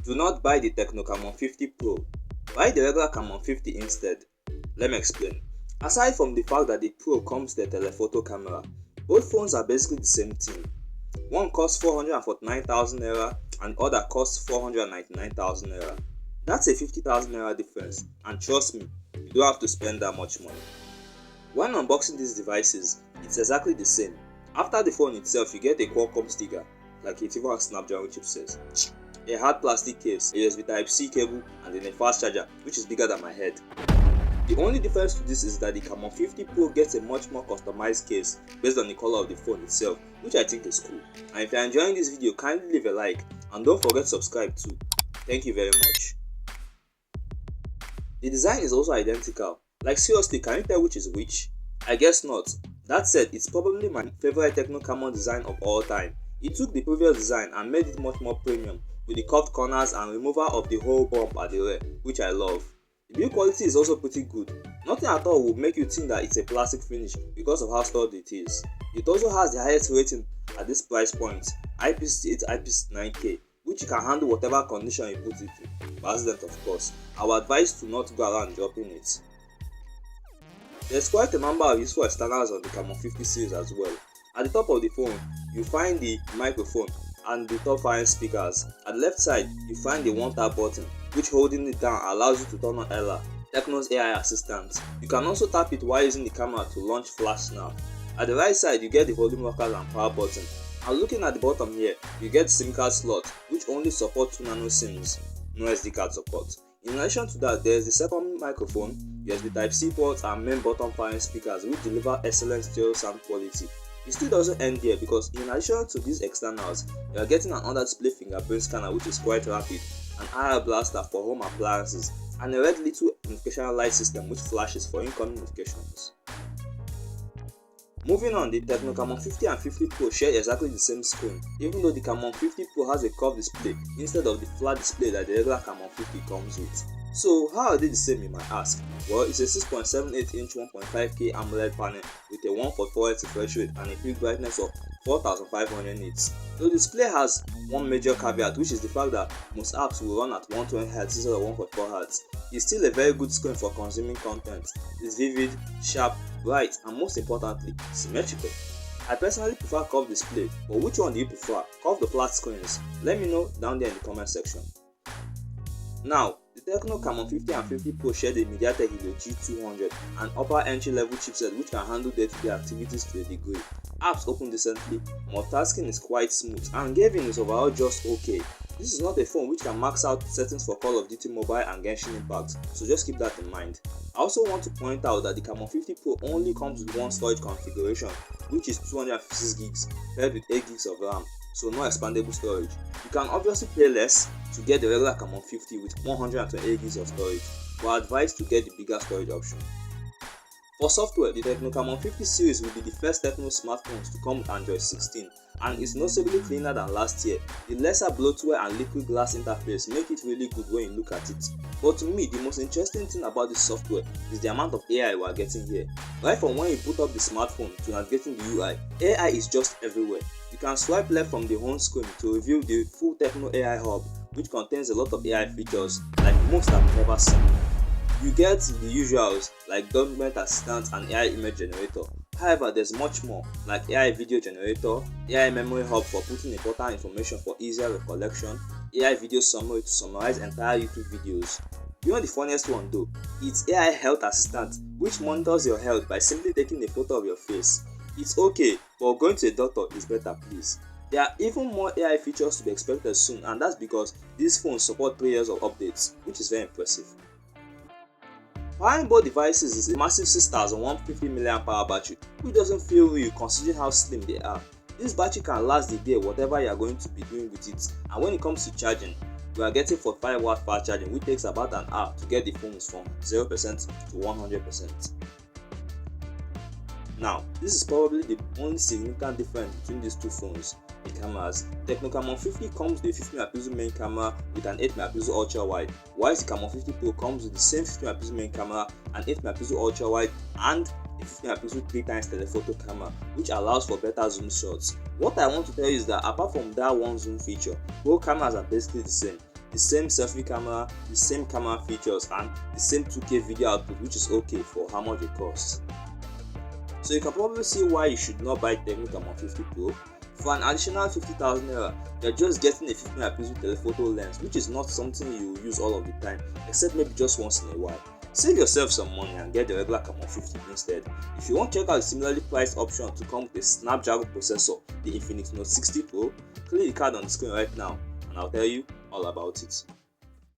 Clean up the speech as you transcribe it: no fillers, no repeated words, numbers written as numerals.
Do not buy the Tecno Camon 50 Pro. Buy the regular Camon 50 instead. Let me explain. Aside from the fact that the Pro comes with a telephoto camera, both phones are basically the same thing. One costs 449,000 naira and other costs 499,000 naira. That's a 50,000 naira difference, and trust me, you don't have to spend that much money. When unboxing these devices, it's exactly the same. After the phone itself, you get a Qualcomm sticker, like it even has Snapdragon chipset, a hard plastic case, a USB Type-C cable, and then a fast charger, which is bigger than my head. The only difference to this is that the Camon 50 Pro gets a much more customized case based on the color of the phone itself, which I think is cool. And if you're enjoying this video, kindly leave a like and don't forget to subscribe too. Thank you very much. The design is also identical. Like seriously, can you tell which is which? I guess not. That said, it's probably my favorite Tecno Camon design of all time. It took the previous design and made it much more premium with the curved corners and removal of the whole bump at the rear, which I love. The build quality is also pretty good. Nothing at all would make you think that it's a plastic finish because of how sturdy it is. It also has the highest rating at this price point, IP68 IP9K, which you can handle whatever condition you put it in, for accident of course. I would advise to not go around dropping it. There's quite a number of useful externals on the Camon 50 series as well. At the top of the phone, you find the microphone and the top firing speakers. At the left side, you find the one tap button, which holding it down allows you to turn on Ella, Tecno's AI assistant. You can also tap it while using the camera to launch Flash Snap. At the right side, you get the volume rocker and power button. And looking at the bottom here, you get SIM card slot, which only supports 2 nano SIMs, no SD card support. In addition to that, there is the second microphone, USB Type-C ports and main bottom firing speakers, which deliver excellent stereo sound quality. It still doesn't end here because in addition to these externals, you are getting an under-display fingerprint scanner which is quite rapid, an IR blaster for home appliances, and a red little notification light system which flashes for incoming notifications. Moving on, the Tecno Camon 50 and 50 Pro share exactly the same screen, even though the Camon 50 Pro has a curved display instead of the flat display that the regular Camon 50 comes with. So how are they the same, you might ask? Well, it's a 6.78 inch 1.5K AMOLED panel with a 144Hz refresh rate and a peak brightness of 4500 nits. The display has one major caveat, which is the fact that most apps will run at 120Hz instead of 144Hz. It's still a very good screen for consuming content. It's vivid, sharp, bright, and most importantly, symmetrical. I personally prefer curved display, but which one do you prefer, curved or flat screens? Let me know down there in the comment section. Now, the Tecno Camon 50 and 50 Pro share the MediaTek Helio G200, an upper entry-level chipset which can handle day-to-day activities to a degree. Apps open decently, multitasking is quite smooth, and gaming is overall just okay. This is not a phone which can max out settings for Call of Duty Mobile and Genshin Impact, so just keep that in mind. I also want to point out that the Camon 50 Pro only comes with one storage configuration, which is 256 gigs paired with 8 gigs of RAM, so no expandable storage. You can obviously pay less to get the regular Camon 50 with 128 gigs of storage, but I advise to get the bigger storage option. For software, the Tecno Camon 50 series will be the first Tecno smartphones to come with Android 16 and is noticeably cleaner than last year. The lesser bloatware and liquid glass interface make it really good when you look at it. But to me, the most interesting thing about this software is the amount of AI we are getting here. Right from when you boot up the smartphone to navigating the UI, AI is just everywhere. You can swipe left from the home screen to reveal the full Tecno AI Hub, which contains a lot of AI features like most I've never seen. You get the usuals like document assistant and AI image generator. However, there's much more like AI video generator, AI memory hub for putting important information for easier recollection, AI video summary to summarize entire YouTube videos. You know the funniest one though? It's AI health assistant which monitors your health by simply taking a photo of your face. It's okay, but going to a doctor is better please. There are even more AI features to be expected soon, and that's because these phones support 3 years of updates, which is very impressive. Powering both devices is a massive 6150 mAh battery, which doesn't feel real considering how slim they are. This battery can last the day whatever you are going to be doing with it, and when it comes to charging, we are getting 45W fast charging which takes about an hour to get the phones from 0% to 100%. Now, this is probably the only significant difference between these two phones. The cameras. Tecno Camon 50 comes with a 50MP main camera with an 8MP ultra wide, whilst the Camon 50 Pro comes with the same 50MP main camera, an 8MP ultra wide, and a 50MP 3x telephoto camera, which allows for better zoom shots. What I want to tell you is that apart from that one zoom feature, both cameras are basically the same. the same selfie camera, the same camera features, and the same 2K video output, which is okay for how much it costs. So you can probably see why you should not buy Tecno Camon 50 Pro. For an additional 50,000 naira, you're just getting a 50 megapixel telephoto lens, which is not something you use all of the time, except maybe just once in a while. Save yourself some money and get the regular Camon 50 instead. If you want to check out the similarly priced option to come with a Snapdragon processor, the Infinix Note 60 Pro, click the card on the screen right now and I'll tell you all about it.